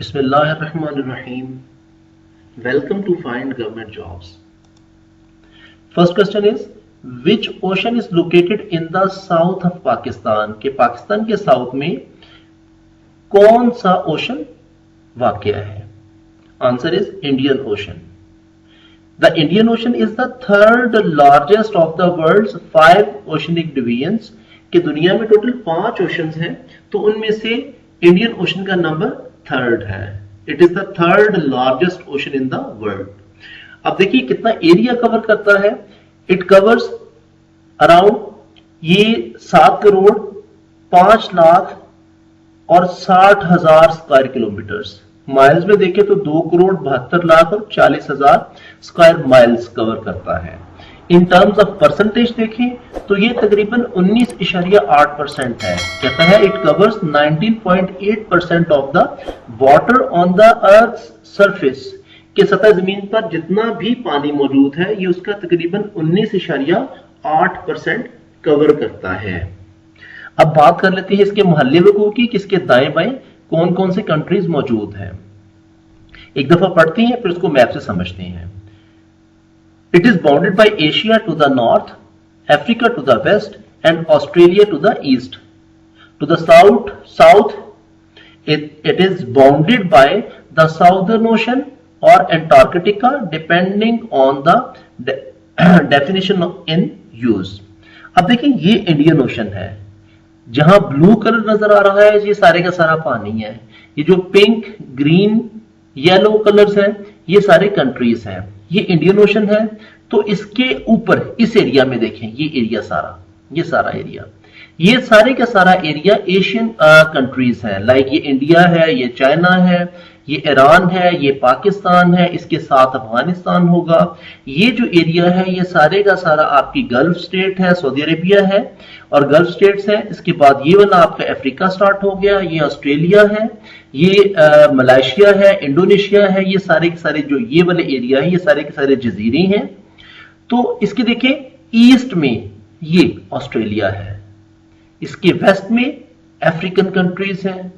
Bismillahirrahmanirrahim. Welcome to Find Government Jobs. First question is, which ocean is located in the south of Pakistan? कि पाकिस्तान के south में कौन सा ocean वाक़या है? Answer is Indian Ocean. The Indian Ocean is the third largest of the world's 5 oceanic divisions. कि दुनिया में टोटल 5 ओशंस हैं, तो उनमें से इंडियन ओशन का नंबर थर्ड है. It is the third largest ocean in the world. अब देखिए कितना एरिया कवर करता है. इट कवर्स अराउंड ये 7 करोड़ 5 लाख और 60,000 स्क्वायर किलोमीटर्स. माइल्स में देखें तो 2 करोड़ 72 लाख और 40,000 स्क्वायर माइल्स कवर करता है. इन टर्म्स ऑफ परसेंटेज देखें तो ये तकरीबन 19.8% है. कहता है it covers 19.8% of the water on the earth surface. के सतह जमीन पर जितना भी पानी मौजूद है ये उसका तकरीबन 19.8% कवर करता है. अब बात कर लेते हैं इसके मोहल्ले वकूअ की, किसके दाएं बाएं कौन कौन से कंट्रीज मौजूद हैं. एक दफा पढ़ते हैं फिर उसको मैप से समझते हैं. It is bounded by Asia to the north, Africa to the west, and Australia to the east. To the south, it is bounded by the Southern Ocean or Antarctica, depending on the definition in use. अब देखिए ये Indian ocean है. जहां blue colour नजर आ रहा है ये सारे का सारा पानी है. ये जो पिंक, ग्रीन, येलो कलर्स हैं ये सारे कंट्रीज हैं. ये इंडियन ओशन है. तो इसके ऊपर इस एरिया में देखें ये एरिया सारा, ये सारा एरिया, ये सारे का सारा एरिया एशियन कंट्रीज है. लाइक ये इंडिया है, ये चाइना है, ये ईरान है, ये पाकिस्तान है, इसके साथ अफगानिस्तान होगा. ये जो एरिया है ये सारे का सारा आपकी गल्फ स्टेट है, सऊदी अरेबिया है और गल्फ स्टेट्स है. इसके बाद ये वाला आपका अफ्रीका स्टार्ट हो गया, ये ऑस्ट्रेलिया है, ये मलेशिया है, इंडोनेशिया है. ये सारे के सारे जो ये वाले एरिया है ये सारे के सारे जजीरे हैं. तो इसके देखें ईस्ट में ये ऑस्ट्रेलिया है, इसके वेस्ट में अफ्रीकन कंट्रीज हैं,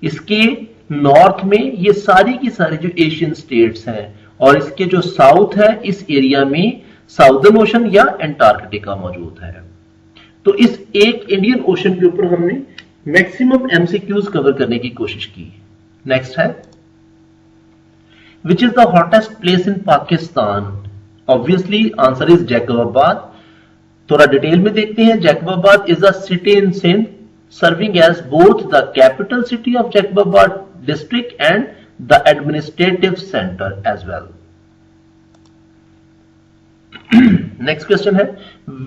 इसके नॉर्थ में ये सारी की सारी जो एशियन स्टेट्स हैं और इसके जो साउथ है इस एरिया में साउदर्न ओशन या एंटार्क्टिका मौजूद है. तो इस एक इंडियन ओशन के ऊपर हमने मैक्सिमम एमसीक्यूज कवर करने की कोशिश की. नेक्स्ट है which is the hottest place in Pakistan. Obviously answer is Jacobabad. थोड़ा डिटेल में देखते हैं. Jacobabad is a city in Sindh serving as both the capital city of Jacobabad district and the administrative center as well. Next question है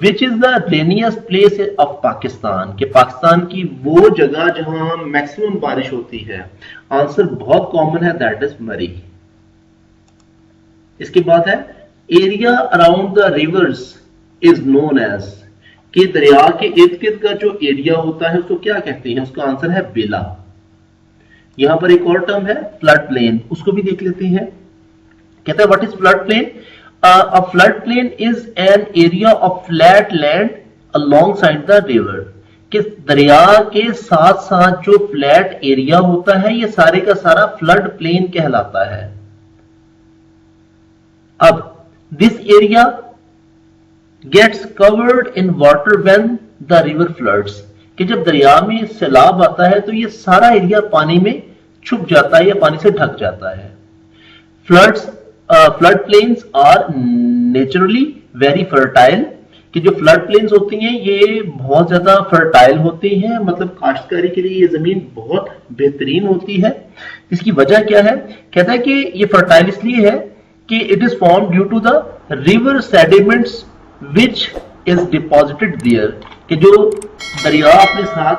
which is the rainiest place of Pakistan. कि पाकिस्तान की वो जगह जहां मैक्सिमम बारिश होती है. आंसर बहुत कॉमन है, दैट इज मरी. इसके बाद है area around the rivers is known as. कि दरिया के इर्द गिर्द का जो एरिया होता है उसको क्या कहते हैं. उसका आंसर है बेला. यहां पर एक और टर्म है फ्लड प्लेन, उसको भी देख लेते हैं. कहता है what is flood plain. A flood plain is an area of flat land along side the river. कि दरिया के साथ साथ जो फ्लैट एरिया होता है ये सारे का सारा फ्लड प्लेन कहलाता है. अब this area gets covered in water when the river floods. कि जब दरिया में सैलाब आता है तो ये सारा एरिया पानी में छुप जाता है या पानी से ढक जाता है. Flood plains are naturally very fertile. कि जो फ्लड प्लेन्स होती हैं ये बहुत ज्यादा फर्टाइल होती हैं, मतलब काश्तकारी के लिए ये जमीन बहुत बेहतरीन होती है. इसकी वजह क्या है. कहता है कि ये फर्टाइल इसलिए है कि it is form due to the river sediments which is deposited there. कि जो दरिया अपने साथ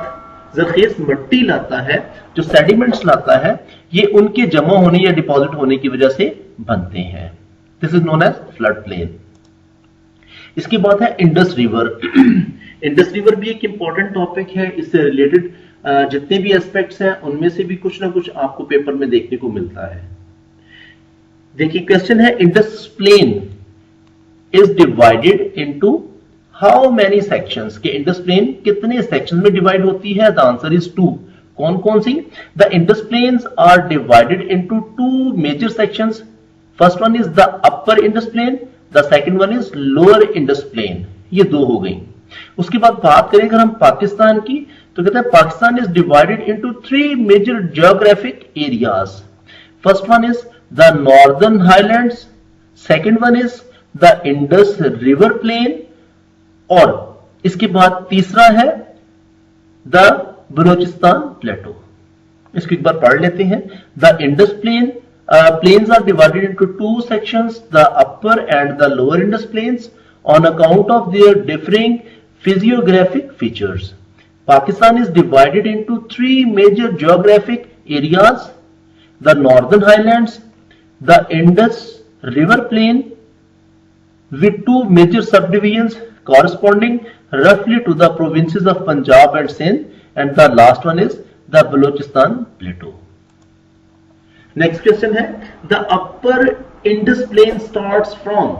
जरखेज मट्टी लाता है, जो सेडिमेंट्स लाता है, ये उनके जमा होने या डिपॉजिट होने की वजह से बनते हैं. This is known as flood plain. इसके बाद है इंडस रिवर. इंडस रिवर भी एक इंपॉर्टेंट टॉपिक है. इससे रिलेटेड जितने भी एस्पेक्ट्स हैं उनमें से भी कुछ ना कुछ आपको पेपर में देखने को मिलता है. देखिए क्वेश्चन है Indus plain is divided into how many sections. के इंडस प्लेन कितने सेक्शन में डिवाइड होती है. The answer is 2. कौन कौन सी? The Indus plains are divided into two major sections. First one is the upper Indus plain, the second one is lower Indus plain. ये दो हो गई. उसके बाद बात करें अगर हम पाकिस्तान की, तो कहते हैं Pakistan is divided into three major geographic areas. First one is the northern highlands, second one is the Indus river plain, और इसके बाद तीसरा है द बलोचिस्तान प्लेटो. इसको एक बार पढ़ लेते हैं. The Indus plain plains are divided into two sections, the upper and the lower Indus plains, on account of their differing physiographic features. Pakistan is divided into three major geographic areas: the northern highlands, the Indus river plain, with two major subdivisions corresponding roughly to the provinces of Punjab and Sindh, and the last one is the Balochistan plateau. Next question है the upper Indus plain starts from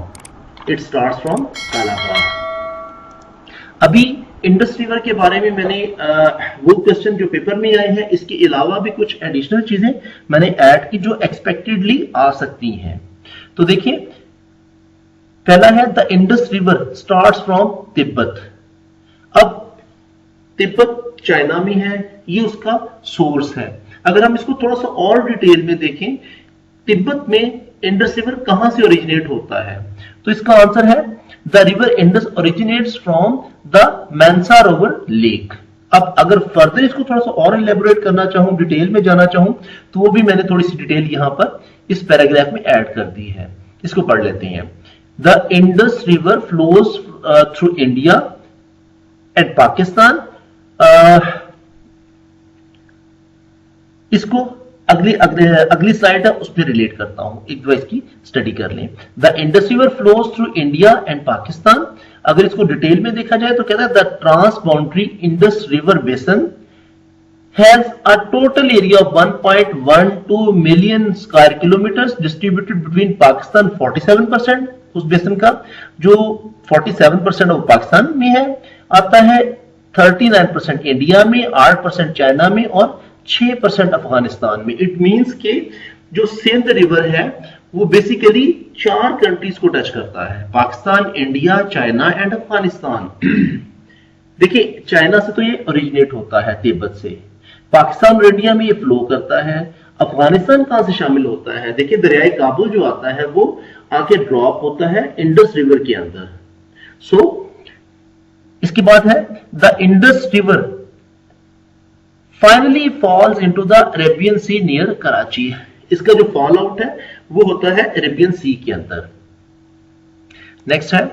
Kalabagh. अभी Indus river के बारे में मैंने वो question जो paper में आए हैं, इसके अलावा भी कुछ एडिशनल चीजें मैंने ऐड की जो एक्सपेक्टेडली आ सकती हैं. तो देखिए, पहला है the Indus river starts from Tibet. अब तिब्बत चाइना में है, ये उसका सोर्स है. अगर हम इसको थोड़ा सा और डिटेल में देखें, तिब्बत में इंडस रिवर कहां से ओरिजिनेट होता है, तो इसका आंसर है the river Indus originates from the Mansarovar lake. अब अगर फर्दर इसको थोड़ा सा और इलेबोरेट करना चाहूं, डिटेल में जाना चाहूं, तो वो भी मैंने थोड़ी सी डिटेल यहां पर इस पैराग्राफ में ऐड कर दी है. इसको पढ़ लेते हैं. The Indus river flows through India and Pakistan. इसको अगली स्लाइड है उस पर रिलेट करता हूं, एक दो इसकी स्टडी कर लें. The Indus river flows through India and Pakistan. अगर इसको डिटेल में देखा जाए तो कहता है the transboundary Indus river basin has a total area of 1.12 million square kilometres distributed between Pakistan 47%, उस बेसन का जो 47% ऑफ पाकिस्तान में है आता है, 39% इंडिया में, 8% चाइना में और 6% अफगानिस्तान में. इट मींस के जो सिंध रिवर है वो बेसिकली 4 कंट्रीज को टच करता है: Pakistan, India, China and Afghanistan. देखिए, चाइना से तो ये ओरिजिनेट होता है तिब्बत से, पाकिस्तान और इंडिया में ये फ्लो करता है. अफगानिस्तान कहां से शामिल होता है? देखिए, दरियाए काबुल जो आता है वो आके ड्रॉप होता है इंडस रिवर के अंदर. इसके बाद है the Indus river finally falls into the Arabian sea near Karachi. इसका जो फॉल आउट है वो होता है अरेबियन सी के अंदर. नेक्स्ट है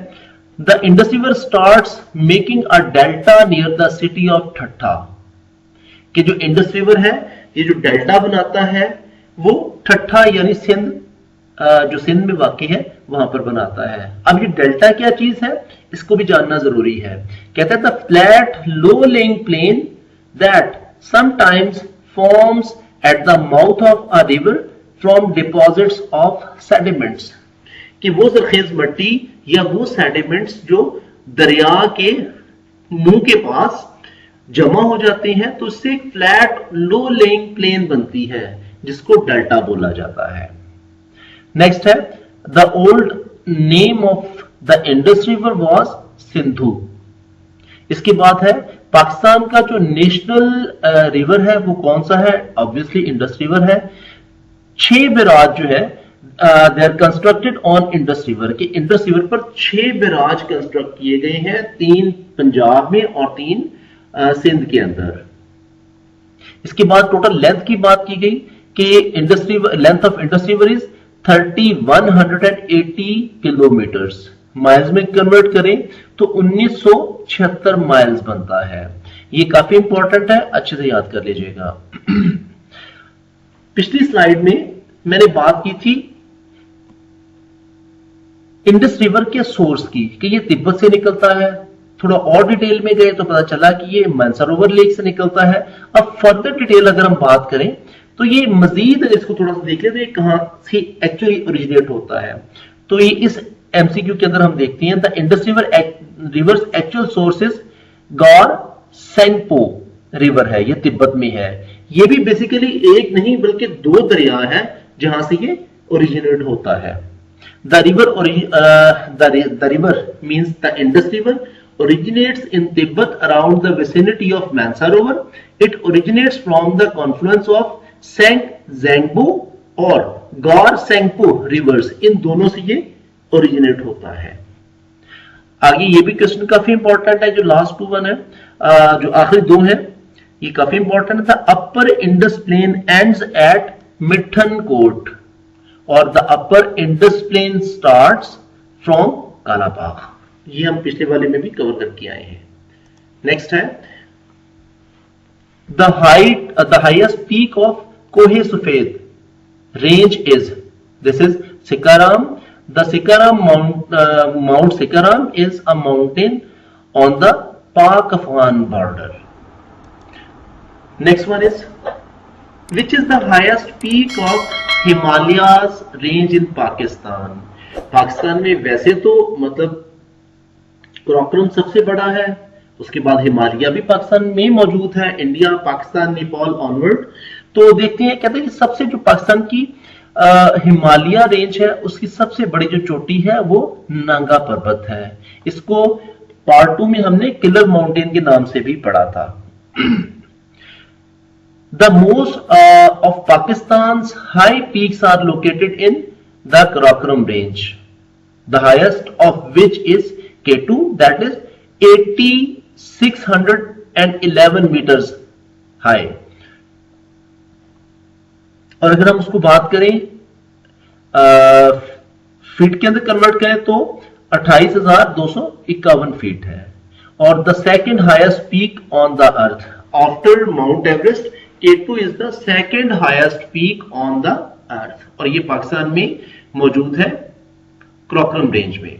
the Indus river starts making a delta near the city of ठट्ठा. कि जो इंडस रिवर है ये जो डेल्टा बनाता है वो ठट्ठा यानी सिंध, जो सिंध में वाकई है वहां पर बनाता है. अब ये डेल्टा क्या चीज है इसको भी जानना जरूरी है. कहता है the flat low lying plain that sometimes forms at the mouth of a river from deposits of sediments. कि वो सरखेज मट्टी या वो सेडिमेंट्स जो दरिया के मुंह के पास जमा हो जाते हैं तो उससे एक फ्लैट लो लेइंग प्लेन बनती है जिसको डेल्टा बोला जाता है. नेक्स्ट है the old name of the Indus river was Sindhu. इसके बाद है पाकिस्तान का जो नेशनल रिवर है वो कौन सा है? ऑब्वियसली इंडस रिवर है. 6 बैराज जो है they are constructed on Indus river. के इंडस रिवर पर 6 बैराज कंस्ट्रक्ट किए गए हैं, 3 पंजाब में और 3 सिंध के अंदर. इसके बाद टोटल लेंथ की बात की गई कि Indus river length of Indus river is 3180 kilometres. Miles में कन्वर्ट करें तो 1976 माइल्स बनता है. ये काफी इंपॉर्टेंट है, अच्छे से याद कर लीजिएगा. पिछली स्लाइड में मैंने बात की थी इंडस रिवर के सोर्स की कि ये तिब्बत से निकलता है. थोड़ा और डिटेल में गए तो पता चला कि ये मानसरोवर लेक से निकलता है. अब फर्दर डिटेल अगर हम बात करें तो ये मजीद इसको थोड़ा सा देख लेते हैं कहां से एक्चुअली ओरिजिनेट होता है. तो ये इस एमसीक्यू के अंदर हम देखते हैं the Indus river rivers actual sources Gar Tsangpo river है, ये तिब्बत में है। ये भी बेसिकली एक नहीं बल्कि दो दरिया है जहां से ये ओरिजिनेट होता है। The river means the Indus River originates in Tibet around the vicinity of Mansarovar. It originates from the confluence of Sang Zangbo और Gar Sangpo rivers. इन दोनों से ये ओरिजिनेट होता है। आगे ये भी क्वेश्चन काफी इंपॉर्टेंट है, जो लास्ट टू वन है, जो आखिरी दो है, ये काफी इंपॉर्टेंट था। Upper Indus plain ends at Mithan Kot और the upper Indus plain starts from Kalabagh. ये हम पिछले वाले में भी कवर करके आए हैं। नेक्स्ट है the highest peak of Kohe Safed range is, this is Sikaram. The Sikaram mount Sikaram is a mountain on the Pak Afghan border. Next one is which is the highest peak of Himalayas range in Pakistan. Pakistan में वैसे तो मतलब कराकोरम सबसे बड़ा है, उसके बाद हिमालय भी पाकिस्तान में मौजूद है, इंडिया, पाकिस्तान, नेपाल ऑनवर्ड। तो देखते हैं, कहते हैं कि सबसे जो पाकिस्तान की हिमालय रेंज है उसकी सबसे बड़ी जो चोटी है वो नांगा पर्वत है। इसको पार्ट 2 में हमने किलर माउंटेन के नाम से भी पढ़ा था। The most of Pakistan's high peaks are located in the Karakoram range, the highest of which is K2, that is 8611 meters high। और अगर हम उसको बात करें फीट के अंदर कन्वर्ट करें तो 28,251 फीट है। और the second highest peak on the earth after mount Everest, K2 is the second highest peak on the earth और ये पाकिस्तान में मौजूद है कराकोरम रेंज में।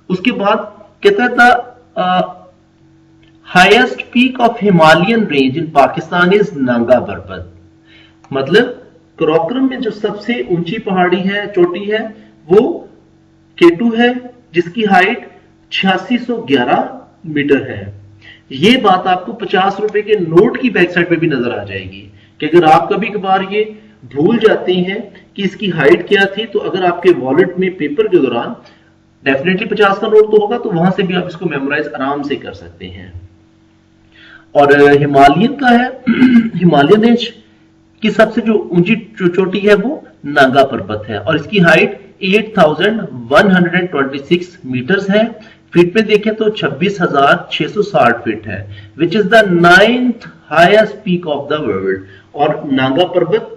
उसके बाद कहता है the highest peak of Himalayan range in Pakistan is Nanga पर्वत। मतलब कराकोरम में जो सबसे ऊंची पहाड़ी है, चोटी है, वो K2 है जिसकी हाइट 8611 मीटर है। ये बात आपको 50 रुपए के नोट की बैक साइड पे भी नजर आ जाएगी कि अगर आप कभी कभार ये भूल जाते हैं कि इसकी हाइट क्या थी, तो अगर आपके वॉलेट में पेपर के दौरान डेफिनेटली 50 का नोट तो होगा, तो वहां से भी आप इसको मेमोराइज आराम से कर सकते हैं। और हिमालयन का है, हिमालयन रेंज की सबसे जो ऊंची चोटी है वो नांगा पर्वत है और इसकी हाइट 8126 मीटर्स है। फीट में देखें तो 26,660 फीट है, which is the 9th highest peak of the world. और नांगा पर्वत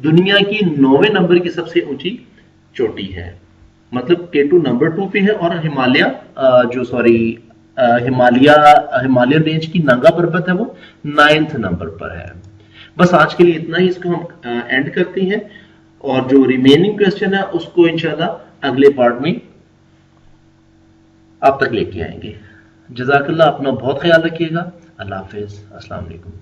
दुनिया की 9वें नंबर की सबसे ऊंची चोटी है। मतलब K2 नंबर 2 पे है और हिमालयन रेंज की नांगा पर्वत है वो 9th नंबर पर है। बस आज के लिए इतना ही, इसको हम एंड करते हैं और जो रिमेनिंग क्वेश्चन है उसको इंशाल्लाह अगले पार्ट में आप तक लेके आएंगे। जज़ाकल्लाह, अपना बहुत ख्याल रखिएगा। अल्लाह हाफिज, अस्सलाम वालेकुम।